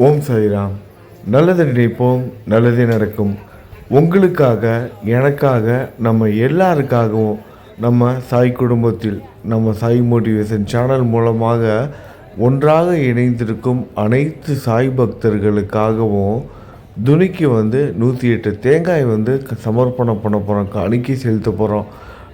ஓம் சாய்ராம். நல்லது நினைப்போம், நல்லதே நடக்கும். உங்களுக்காக, எனக்காக, நம்ம எல்லாருக்காகவும் நம்ம சாய் குடும்பத்தில் நம்ம சாய் மோட்டிவேஷன் சேனல் மூலமாக ஒன்றாக இணைந்திருக்கும் அனைத்து சாய் பக்தர்களுக்காகவும் துணிக்கு 108 தேங்காய் சமர்ப்பணம் பண்ண போகிறோம், காணிக்கை செலுத்த போகிறோம்.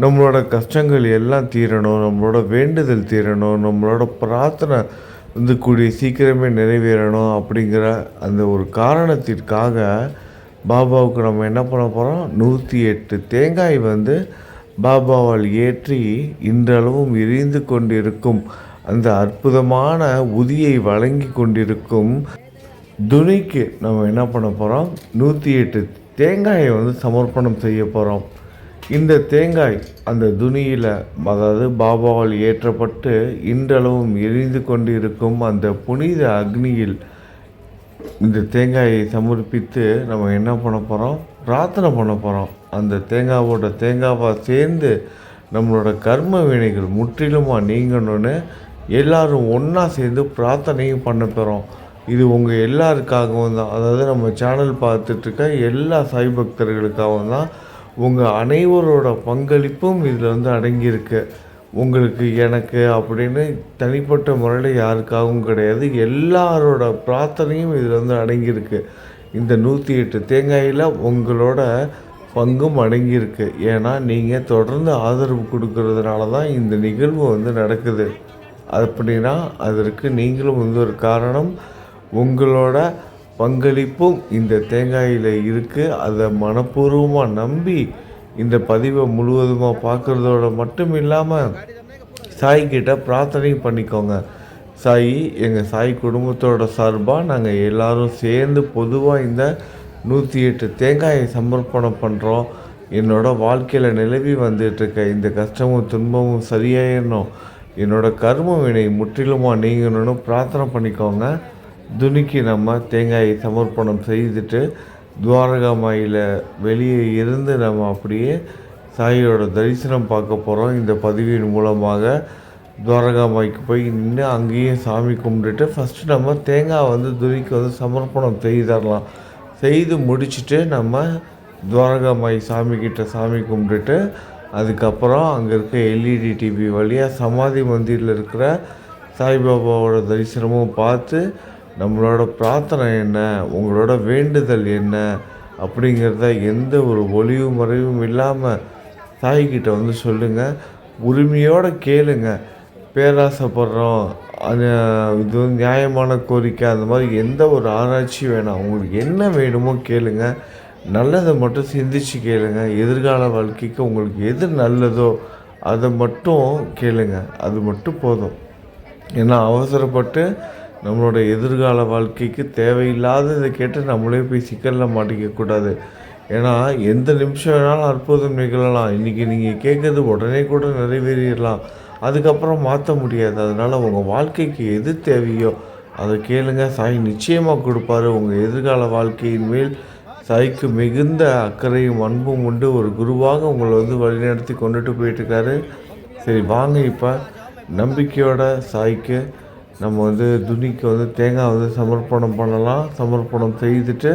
நம்மளோட கஷ்டங்கள் எல்லாம் தீரணும், நம்மளோட வேண்டுதல் தீரணும், நம்மளோட பிரார்த்தனை கூடிய சீக்கிரமே நிறைவேறணும் அப்படிங்கிற அந்த ஒரு காரணத்திற்காக பாபாவுக்கு நம்ம என்ன பண்ண போகிறோம், 108 தேங்காய் பாபாவால் ஏற்றி இன்றளவும் எரிந்து கொண்டிருக்கும் அந்த அற்புதமான உதியை வழங்கி கொண்டிருக்கும் துணிக்கு நம்ம என்ன பண்ண போகிறோம், 108 தேங்காயை சமர்ப்பணம் செய்ய போகிறோம். இந்த தேங்காய் அந்த துணியில், அதாவது பாபாவால் ஏற்றப்பட்டு இன்றளவும் எரிந்து கொண்டிருக்கும் அந்த புனித அக்னியில் இந்த தேங்காயை சமர்ப்பித்து நம்ம என்ன பண்ண போகிறோம், பிரார்த்தனை பண்ண போகிறோம். அந்த தேங்காவை சேர்ந்து நம்மளோட கர்ம வினைகள் முற்றிலுமாக நீங்கணும்னு எல்லாரும் ஒன்றா சேர்ந்து பிரார்த்தனையும் பண்ண போகிறோம். இது உங்கள் எல்லாருக்காகவும் தான், அதாவது நம்ம சேனல் பார்த்துட்ருக்க எல்லா சாய் பக்தர்களுக்காகவும் தான். உங்கள் அனைவரோட பங்களிப்பும் இதில் அடங்கியிருக்கு. உங்களுக்கு, எனக்கு அப்படின்னு தனிப்பட்ட முறையில் யாருக்காகவும் கிடையாது, எல்லாரோட பிரார்த்தனையும் இதில் அடங்கியிருக்கு. இந்த 108 தேங்காயில் உங்களோட பங்கும் அடங்கியிருக்கு. ஏன்னா நீங்கள் தொடர்ந்து ஆதரவு கொடுக்கறதுனால தான் இந்த நிகழ்வு நடக்குது. அப்படின்னா அதற்கு நீங்களும் ஒரு காரணம். உங்களோட பங்களிப்பும் இந்த தேங்காயில் இருக்குது. அதை மனப்பூர்வமாக நம்பி இந்த பதிவை முழுவதுமாக பார்க்குறதோட மட்டும் இல்லாமல் சாய்கிட்ட பிரார்த்தனையும் பண்ணிக்கோங்க. சாய், எங்கள் சாய் குடும்பத்தோட சார்பாக நாங்கள் எல்லோரும் சேர்ந்து பொதுவாக இந்த 108 தேங்காயை சமர்ப்பணம் பண்ணுறோம். என்னோடய வாழ்க்கையில் நிலவி வந்துட்டுருக்க இந்த கஷ்டமும் துன்பமும் சரியாயிடணும், என்னோடய கர்ம வினை முற்றிலுமாக நீங்கணும்னு பிரார்த்தனை பண்ணிக்கோங்க. துணிக்கு நம்ம தேங்காயை சமர்ப்பணம் செய்துட்டு துவாரகாமாயில் வெளியே இருந்து நம்ம அப்படியே சாயோட தரிசனம் பார்க்க போகிறோம். இந்த பதிவின் மூலமாக துவாரகாமாய்க்கு போய் நின்று அங்கேயும் சாமி கும்பிட்டுட்டு ஃபஸ்ட்டு நம்ம தேங்காய் துணிக்கு சமர்ப்பணம் செய்தரலாம். செய்து முடிச்சுட்டு நம்ம துவாரகாமாய் சாமிக்கிட்ட சாமி கும்பிட்டுட்டு அதுக்கப்புறம் அங்கே இருக்க எல்இடி டிவி வழியாக சமாதி மந்திரில் இருக்கிற சாய்பாபாவோட தரிசனமும் பார்த்து நம்மளோட பிரார்த்தனை என்ன, உங்களோட வேண்டுதல் என்ன அப்படிங்கிறத எந்த ஒரு ஒளிவு மறைவும் இல்லாமல் சாய்கிட்ட சொல்லுங்கள். உரிமையோடு கேளுங்க. பேராசைப்படுறோம், இது நியாயமான கோரிக்கை, அந்த மாதிரி எந்த ஒரு ஆராய்ச்சியும் வேணாம். உங்களுக்கு என்ன வேணுமோ கேளுங்க. நல்லதை மட்டும் சிந்திச்சு கேளுங்க. எதிர்கால வாழ்க்கைக்கு உங்களுக்கு எது நல்லதோ அதை மட்டும் கேளுங்க. அது மட்டும் போதும். ஏன்னா அவசரப்பட்டு நம்மளோட எதிர்கால வாழ்க்கைக்கு தேவையில்லாததை கேட்டு நம்மளே போய் சிக்கலில் மாட்டிக்கக்கூடாது. ஏன்னா எந்த நிமிஷம் வேணாலும் அற்புதம் நிகழலாம். இன்றைக்கி நீங்கள் கேட்குறது உடனே கூட நிறைவேறிடலாம், அதுக்கப்புறம் மாற்ற முடியாது. அதனால் உங்கள் வாழ்க்கைக்கு எது தேவையோ அதை கேளுங்க. சாய் நிச்சயமாக கொடுப்பாரு. உங்கள் எதிர்கால வாழ்க்கையின் மேல் சாய்க்கு மிகுந்த அக்கறையும் அன்பும் உண்டு. ஒரு குருவாக உங்களை வழிநடத்தி கொண்டுட்டு போயிட்டுருக்காரு. சரி வாங்க, இப்போ நம்பிக்கையோட சாய்க்கு நம்ம துணிக்கு தேங்காய் சமர்ப்பணம் பண்ணலாம். சமர்ப்பணம் செய்துட்டு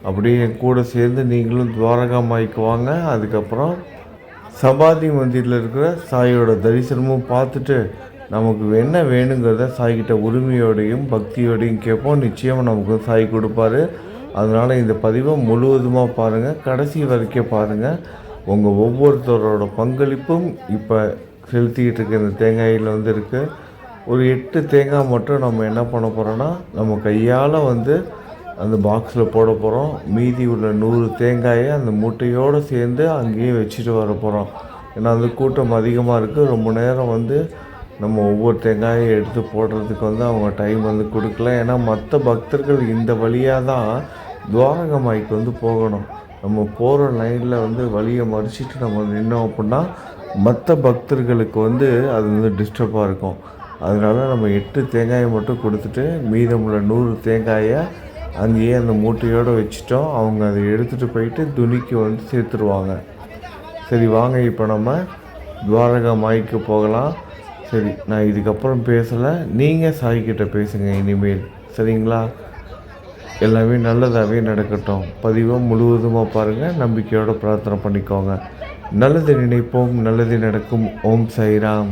அப்படியே கூட சேர்ந்து நீங்களும் துவாரகாமாய்க்கு வாங்க. அதுக்கப்புறம் சமாதி மந்திரில் இருக்கிற சாயோட தரிசனமும் பார்த்துட்டு நமக்கு என்ன வேணுங்கிறத சாய்கிட்ட உரிமையோடையும் பக்தியோடையும் கேட்போம். நிச்சயமாக நமக்கு சாய் கொடுப்பாரு. அதனால் இந்த பதிவை முழுவதுமாக பாருங்கள், கடைசி வரைக்கும் பாருங்கள். உங்கள் ஒவ்வொருத்தரோட பங்களிப்பும் இப்போ செலுத்திக்கிட்டு இருக்க இந்த தேங்காயில் இருக்குது. ஒரு 8 தேங்காய் மட்டும் நம்ம என்ன பண்ண போகிறோன்னா நம்ம கையால் அந்த பாக்ஸில் போட போகிறோம். மீதி உள்ள 100 தேங்காயை அந்த மூட்டையோடு சேர்ந்து அங்கேயே வச்சுட்டு வர போகிறோம். ஏன்னா கூட்டம் அதிகமாக இருக்குது. ரொம்ப நேரம் நம்ம ஒவ்வொரு தேங்காயை எடுத்து போடுறதுக்கு அவங்க டைம் கொடுக்கல. ஏன்னா மற்ற பக்தர்கள் இந்த வழியாக தான் துவாரகமாய்க்கு போகணும். நம்ம போகிற லைனில் வழியை மறிச்சிட்டு நம்ம நின்னோம் அப்படின்னா மற்ற பக்தர்களுக்கு அது டிஸ்டர்பாக இருக்கும். அதனால் நம்ம 8 தேங்காயை மட்டும் கொடுத்துட்டு மீதமுள்ள 100 தேங்காயை அங்கேயே அந்த மூட்டையோடு வச்சுட்டோம். அவங்க அதை எடுத்துகிட்டு போயிட்டு துணிக்கு சேர்த்துருவாங்க. சரி வாங்க, இப்போ நம்ம துவாரகாமாய்க்கு போகலாம். சரி, நான் இதுக்கப்புறம் பேசலை, நீங்கள் சாய்கிட்ட பேசுங்க இனிமேல், சரிங்களா? எல்லாமே நல்லதாகவே நடக்கட்டும். பதிவை முழுவதுமாக பாருங்கள், நம்பிக்கையோடு பிரார்த்தனை பண்ணிக்கோங்க. நல்லது நினைப்போம், நல்லது நடக்கும். ஓம் சாய்ராம்.